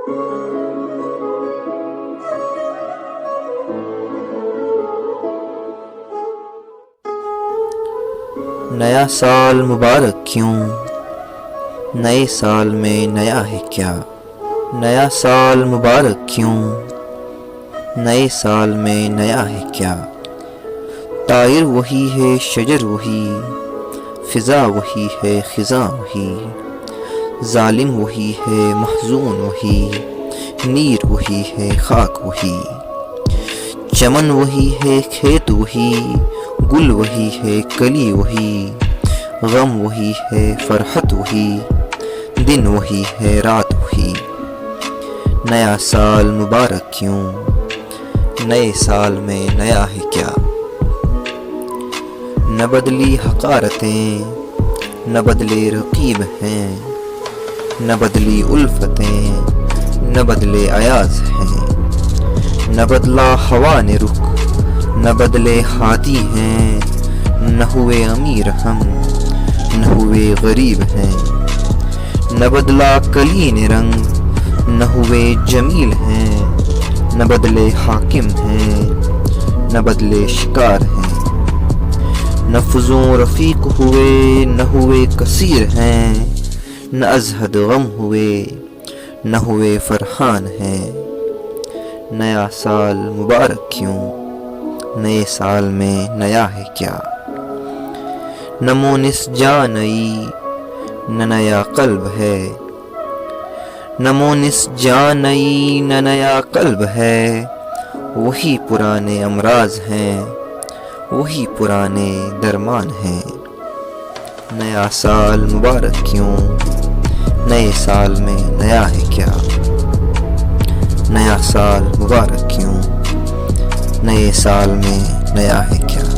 نیا سال مبارک کیوں، نئے سال میں نیا ہے کیا؟ نیا سال مبارک کیوں، نئے سال میں نیا ہے کیا؟ طائر وہی ہے، شجر وہی، فضا وہی ہے، خزاں وہی، ظالم وہی ہے، محزون وہی، نیر وہی ہے، خاک وہی، چمن وہی ہے، کھیت وہی، گل وہی ہے، کلی وہی، غم وہی ہے، فرحت وہی، دن وہی ہے، رات وہی۔ نیا سال مبارک کیوں، نئے سال میں نیا ہے کیا؟ نہ بدلی حقارتیں، نہ بدلے رقیب ہیں، نہ بدلی الفتیں، نہ بدلے ایاز ہیں، نہ بدلا ہوا نے رخ، نہ بدلے ہاتھی ہیں، نہ ہوئے امیر ہم، نہ ہوئے غریب ہیں، نہ بدلا کلی نے رنگ، نہ ہوئے جمیل ہیں، نہ بدلے حاکم ہیں، نہ بدلے شکار ہیں، نہ فزوں رفیق ہوئے، نہ ہوئے کثیر ہیں، نہ ازہد غم ہوئے، نہ ہوئے فرحان ہیں۔ نیا سال مبارک کیوں، نئے سال میں نیا ہے کیا؟ نہ مونس جاں نئی، نہ نیا قلب ہے، نہ مونس جاں نئی، نہ نیا قلب ہے، وہی پرانے امراض ہیں، وہی پرانے درمان ہیں۔ نیا سال مبارک کیوں، نئے سال میں نیا ہے کیا؟ نیا سال مبارک کیوں، نئے سال میں نیا ہے کیا؟